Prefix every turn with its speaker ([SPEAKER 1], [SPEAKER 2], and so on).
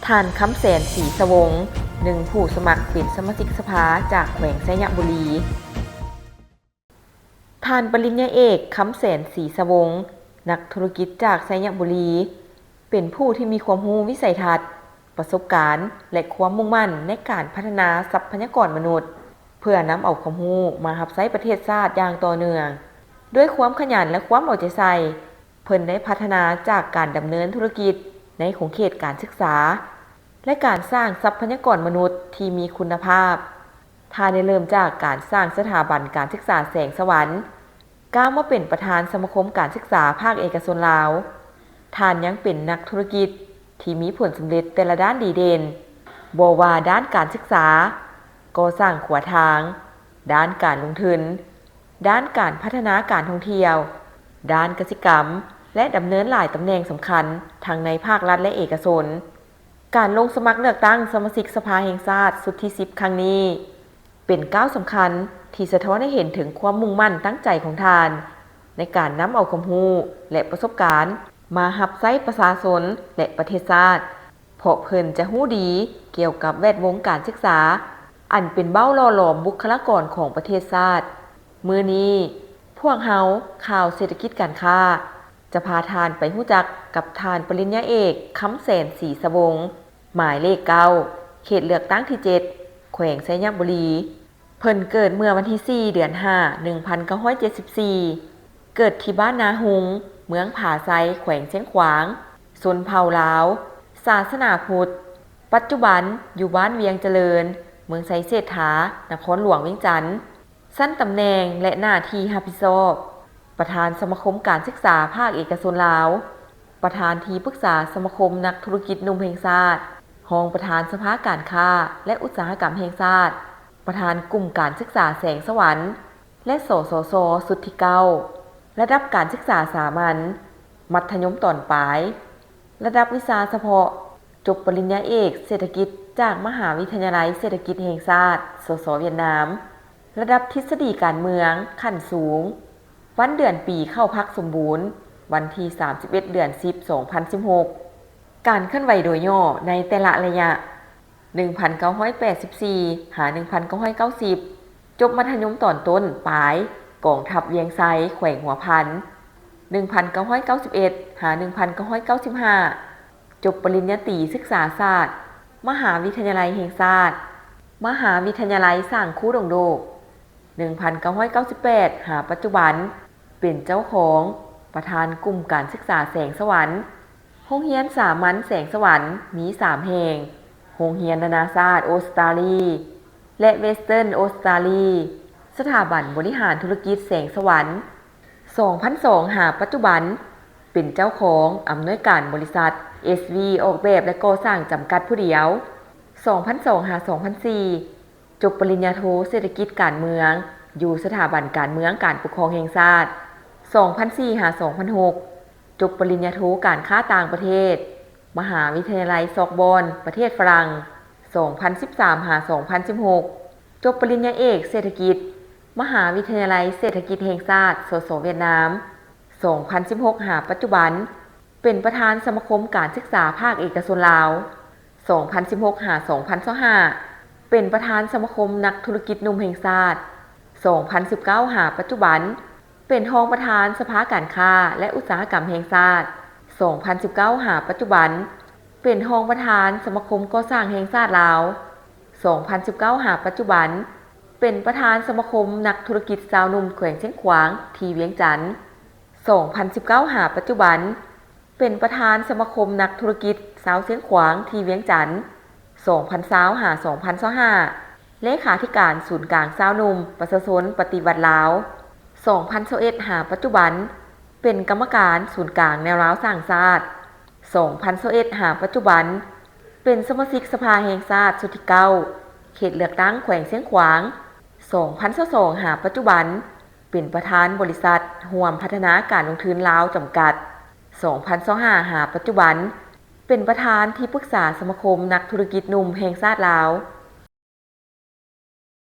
[SPEAKER 1] ท่านคำแสนศรีสวงศ์หนึ่งผู้สมัครเป็นสมาชิกสภาจากแขวงไชยบุรีท่านปริญญาเอกคำแสนศรีสวงศ์นักธุรกิจจากไชยบุรีเป็นผู้ที่มีความรู้วิสัยทัศน์ประสบการณ์และความมุ่งมั่นในการพัฒนาทรัพยากรมนุษย์เพื่อนำเอาความรู้มารับใช้ประเทศชาติอย่างต่อเนื่องด้วยความขยันและความเอาใจใส่เพิ่นได้พัฒนาจากการดำเนินธุรกิจในของเขตการศึกษาและการสร้างทรัพยากรมนุษย์ที่มีคุณภาพท่านได้เริ่มจากการสร้างสถาบันการศึกษาแสงสวรรค์ก้าวมาเป็นประธานสมาคมการศึกษาภาคเอกชนลาวท่านยังเป็นนักธุรกิจที่มีผลสำเร็จแต่ละด้านดีเด่นบ่ว่าด้านการศึกษาก่อสร้างขวทางด้านการลงทุนด้านการพัฒนาการท่องเที่ยวด้านกสิกรรมและดำเนินหลายตำแหน่งสำคัญทั้งในภาครัฐและเอกชนการลงสมัครเลือกตั้งสมาชิกสภาแห่งชาติสุดที่10ครั้งนี้เป็นก้าวสำคัญที่สะท้อนให้เห็นถึงความมุ่งมั่นตั้งใจของท่านในการนำเอาความรู้และประสบการณ์มารับใช้ประชาชนและประเทศชาติเพราะเพิ่นจะรู้ดีเกี่ยวกับแวดวงการศึกษาอันเป็นเบ้าหล่อหลอมบุคลากรของประเทศชาติมื้อนี้พวกเฮาข่าวเศรษฐกิจการค้าจะพาทานไปรู้จักกับทานปริญญาเอกคำแสนศรีสวงศ์หมายเลข9เขตเลือกตั้งที่7แขวงไชยบุรีเพิ่นเกิดเมื่อวันที่4เดือน5 1974เกิดที่บ้านนาหุงเมืองผาไซแขวงเชียงขวางชนเผ่าลาวศาสนาพุทธปัจจุบันอยู่บ้านเวียงเจริญเมืองไชยเศรษฐานครหลวงเวียงจันทน์สั้นตำแหน่งและหน้าที่รับผิดชอบประธานสมาคมการศึกษาภาคเอกชนลาวประธานที่ปรึกษาสมาคมนักธุรกิจหนุ่มแห่งชาติรองประธานสภาการค้าและอุตสาหกรรมแห่งชาติประธานกลุ่มการศึกษาแสงสวรรค์และสสส.สุทธิเก้าระดับการศึกษาสามัญมัธยมตอนปลายระดับวิชาเฉพาะจบปริญญาเอกเศรษฐกิจจากมหาวิทยาลัยเศรษฐกิจแห่งชาติสส.เวียดนามระดับทฤษฎีการเมืองขั้นสูงวันเดือนปีเข้าพักสมบูรณ์วันที่31เดือน10 2016การเคลื่อนไหวโดยย่อในแต่ละระยะ1984 1990จบมัธยมตอนต้นปลายกองทัพเวียงไซแขวงหัวพัน1991 1995จบปริญญาตรีศึกษาศาสตร์มหาวิทยาลัยแห่งชาติมหาวิทยาลัยสร้างคู่ดงโดก1998ปัจจุบันเป็นเจ้าของประธานกลุ่มการศึกษาแสงสวรรค์โรงเรียนสามัญแสงสวรรค์มี3แห่งโรงเรียนนานาชาติออสเตรเลียและเวสเทิร์นออสเตรเลียสถาบันบริหารธุรกิจแสงสวรรค์2002ปัจจุบันเป็นเจ้าของอำนวยการบริษัท SV ออกแบบและก่อสร้างจำกัดผู้เดียว2002 2004จบปริญญาโทเศรษฐกิจการเมืองอยู่สถาบันการเมืองการปกครองแห่งชาติ2004 2006จบปริญญาโทการค้าต่างประเทศมหาวิทยาลัยซอกบอนประเทศฝรั่ง2013 2016จบปริญญาเอกเศรษฐกิจมหาวิทยาลัยเศรษฐกิจแห่งชาติสสเวียดนาม2016ปัจจุบันเป็นประธานสมาคมการศึกษาภาคเอกชนลาว2016 2025เป็นประธานสมาคมนักธุรกิจหนุ่มแห่งชาติ2019ปัจจุบันเป็นรองประธานสภาการค้าและอุตสาหกรรมแห่งชาติ2019ปัจจุบันเป็นรองประธานสมาคมก่อสร้างแห่งชาติลาว2019ปัจจุบันเป็นประธานสมาคมนักธุรกิจสาวหนุ่มแขวงเชียงขวางที่เวียงจันทน์2019ปัจจุบันเป็นประธานสมาคมนักธุรกิจสาวเชียงขวางที่เวียงจันทน์2020 2025เลขาธิการศูนย์กลางสาวหนุ่มประชาชนปฏิวัติลาว2021ปัจจุบันเป็นกรรมการศูนย์กลางแนวร้าวสร้างชาติ2021ปัจจุบันเป็นสมาชิกสภาแห่งชาติสุดที่9เขตเลือกตั้งแขวงเชียงขวาง2022ปัจจุบันเป็นประธานบริษัทร่วมพัฒนาการลงทุนลาวจำกัด2025ปัจจุบันเป็นประธานที่ปรึกษาสมาคมนักธุรกิจหนุ่มแห่งชาติลาว